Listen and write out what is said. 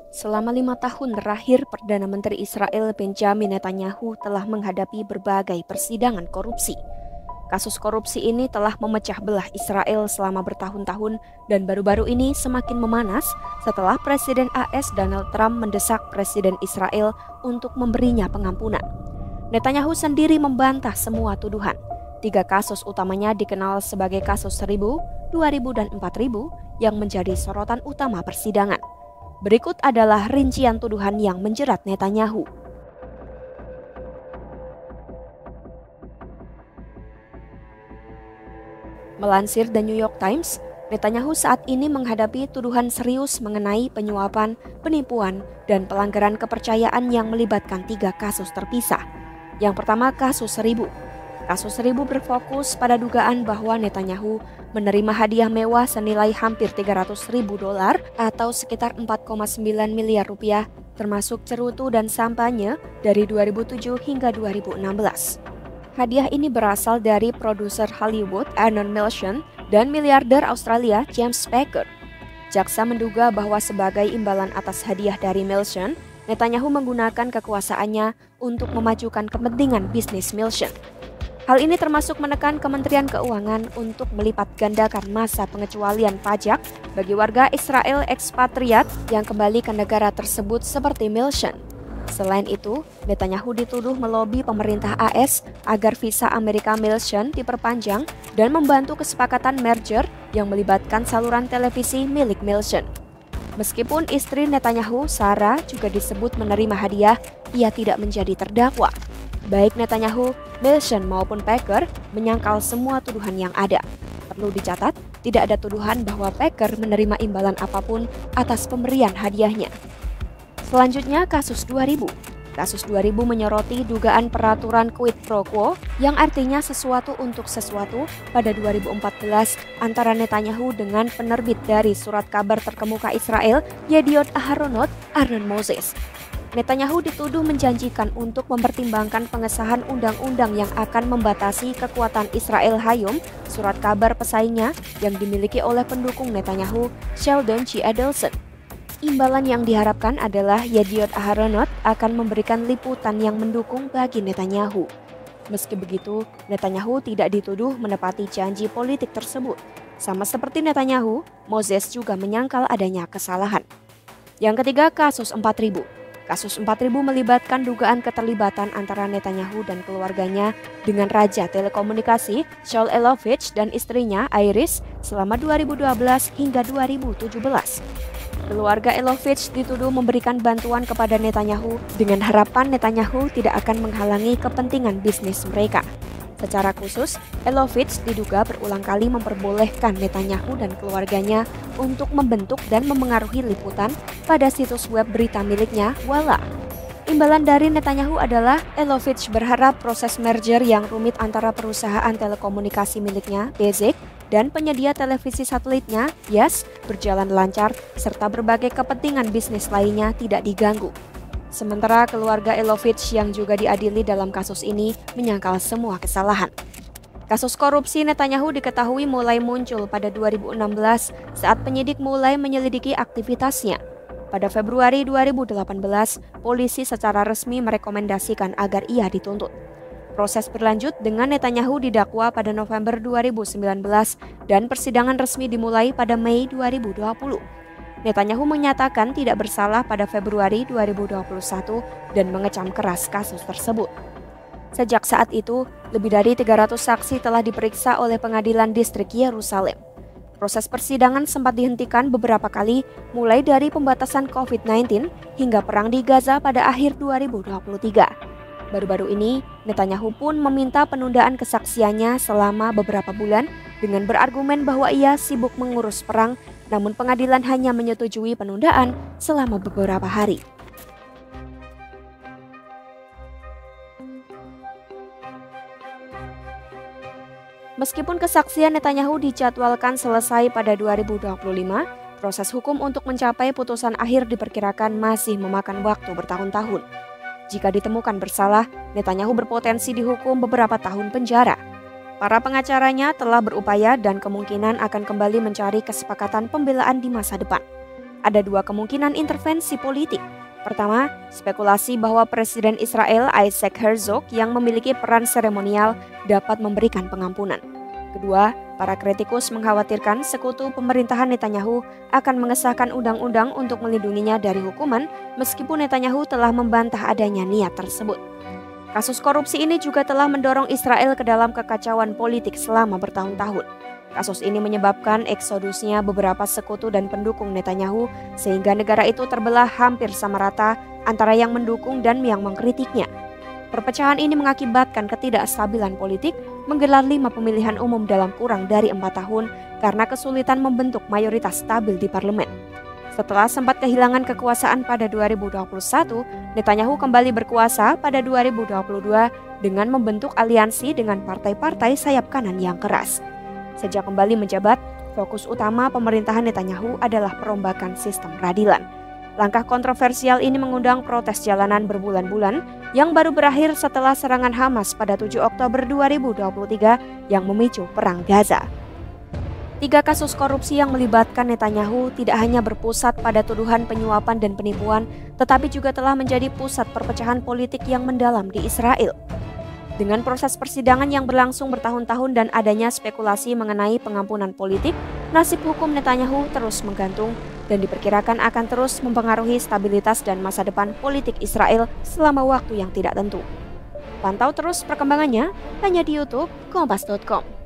Selama 5 tahun terakhir, Perdana Menteri Israel Benjamin Netanyahu telah menghadapi berbagai persidangan korupsi. Kasus korupsi ini telah memecah belah Israel selama bertahun-tahun dan baru-baru ini semakin memanas setelah Presiden AS Donald Trump mendesak Presiden Israel untuk memberinya pengampunan. Netanyahu sendiri membantah semua tuduhan. 3 kasus utamanya dikenal sebagai kasus 1000, 2000, dan 4000 yang menjadi sorotan utama persidangan. Berikut adalah rincian tuduhan yang menjerat Netanyahu. Melansir The New York Times, Netanyahu saat ini menghadapi tuduhan serius mengenai penyuapan, penipuan, dan pelanggaran kepercayaan yang melibatkan 3 kasus terpisah. Yang pertama, kasus 1000. Kasus 1000 berfokus pada dugaan bahwa Netanyahu menerima hadiah mewah senilai hampir $300.000 atau sekitar 4,9 miliar rupiah, termasuk cerutu dan sampanye dari 2007 hingga 2016. Hadiah ini berasal dari produser Hollywood Arnon Milchan dan miliarder Australia James Packer. Jaksa menduga bahwa sebagai imbalan atas hadiah dari Milchan, Netanyahu menggunakan kekuasaannya untuk memajukan kepentingan bisnis Milchan. Hal ini termasuk menekan Kementerian Keuangan untuk melipat gandakan masa pengecualian pajak bagi warga Israel ekspatriat yang kembali ke negara tersebut seperti Milchan. Selain itu, Netanyahu dituduh melobi pemerintah AS agar visa Amerika Milchan diperpanjang dan membantu kesepakatan merger yang melibatkan saluran televisi milik Milchan. Meskipun istri Netanyahu, Sarah, juga disebut menerima hadiah, ia tidak menjadi terdakwa. Baik Netanyahu, Milchan maupun Packer menyangkal semua tuduhan yang ada. Perlu dicatat, tidak ada tuduhan bahwa Packer menerima imbalan apapun atas pemberian hadiahnya. Selanjutnya, kasus 2000. Kasus 2000 menyoroti dugaan peraturan quid pro quo yang artinya sesuatu untuk sesuatu pada 2014 antara Netanyahu dengan penerbit dari surat kabar terkemuka Israel, Yediot Aharonot, Arnon Moses. Netanyahu dituduh menjanjikan untuk mempertimbangkan pengesahan undang-undang yang akan membatasi kekuatan Israel Hayom, surat kabar pesaingnya yang dimiliki oleh pendukung Netanyahu, Sheldon G. Adelson. Imbalan yang diharapkan adalah Yediot Aharonot akan memberikan liputan yang mendukung bagi Netanyahu. Meski begitu, Netanyahu tidak dituduh menepati janji politik tersebut. Sama seperti Netanyahu, Moses juga menyangkal adanya kesalahan. Yang ketiga, kasus 4000. Kasus 4000 melibatkan dugaan keterlibatan antara Netanyahu dan keluarganya dengan Raja Telekomunikasi Shaul Elovitch dan istrinya Iris selama 2012 hingga 2017. Keluarga Elovitch dituduh memberikan bantuan kepada Netanyahu dengan harapan Netanyahu tidak akan menghalangi kepentingan bisnis mereka. Secara khusus, Elovitch diduga berulang kali memperbolehkan Netanyahu dan keluarganya untuk membentuk dan memengaruhi liputan pada situs web berita miliknya, Walla. Imbalan dari Netanyahu adalah Elovitch berharap proses merger yang rumit antara perusahaan telekomunikasi miliknya, Bezeq, dan penyedia televisi satelitnya, Yes, berjalan lancar, serta berbagai kepentingan bisnis lainnya tidak diganggu. Sementara keluarga Elovitch yang juga diadili dalam kasus ini menyangkal semua kesalahan. Kasus korupsi Netanyahu diketahui mulai muncul pada 2016 saat penyidik mulai menyelidiki aktivitasnya. Pada Februari 2018, polisi secara resmi merekomendasikan agar ia dituntut. Proses berlanjut dengan Netanyahu didakwa pada November 2019 dan persidangan resmi dimulai pada Mei 2020. Netanyahu menyatakan tidak bersalah pada Februari 2021 dan mengecam keras kasus tersebut. Sejak saat itu, lebih dari 300 saksi telah diperiksa oleh Pengadilan Distrik Yerusalem. Proses persidangan sempat dihentikan beberapa kali, mulai dari pembatasan COVID-19 hingga perang di Gaza pada akhir 2023. Baru-baru ini, Netanyahu pun meminta penundaan kesaksiannya selama beberapa bulan dengan berargumen bahwa ia sibuk mengurus perang, namun pengadilan hanya menyetujui penundaan selama beberapa hari. Meskipun kesaksian Netanyahu dijadwalkan selesai pada 2025, proses hukum untuk mencapai putusan akhir diperkirakan masih memakan waktu bertahun-tahun. Jika ditemukan bersalah, Netanyahu berpotensi dihukum beberapa tahun penjara. Para pengacaranya telah berupaya dan kemungkinan akan kembali mencari kesepakatan pembelaan di masa depan. ada dua kemungkinan intervensi politik. Pertama, spekulasi bahwa Presiden Israel Isaac Herzog yang memiliki peran seremonial dapat memberikan pengampunan. Kedua, para kritikus mengkhawatirkan sekutu pemerintahan Netanyahu akan mengesahkan undang-undang untuk melindunginya dari hukuman meskipun Netanyahu telah membantah adanya niat tersebut. Kasus korupsi ini juga telah mendorong Israel ke dalam kekacauan politik selama bertahun-tahun. Kasus ini menyebabkan eksodusnya beberapa sekutu dan pendukung Netanyahu sehingga negara itu terbelah hampir sama rata antara yang mendukung dan yang mengkritiknya. Perpecahan ini mengakibatkan ketidakstabilan politik, menggelar 5 pemilihan umum dalam kurang dari 4 tahun karena kesulitan membentuk mayoritas stabil di parlemen. Setelah sempat kehilangan kekuasaan pada 2021, Netanyahu kembali berkuasa pada 2022 dengan membentuk aliansi dengan partai-partai sayap kanan yang keras. Sejak kembali menjabat, fokus utama pemerintahan Netanyahu adalah perombakan sistem peradilan. Langkah kontroversial ini mengundang protes jalanan berbulan-bulan yang baru berakhir setelah serangan Hamas pada 7 Oktober 2023 yang memicu perang Gaza. 3 kasus korupsi yang melibatkan Netanyahu tidak hanya berpusat pada tuduhan penyuapan dan penipuan, tetapi juga telah menjadi pusat perpecahan politik yang mendalam di Israel. Dengan proses persidangan yang berlangsung bertahun-tahun dan adanya spekulasi mengenai pengampunan politik, nasib hukum Netanyahu terus menggantung dan diperkirakan akan terus mempengaruhi stabilitas dan masa depan politik Israel selama waktu yang tidak tentu. Pantau terus perkembangannya hanya di YouTube Kompas.com.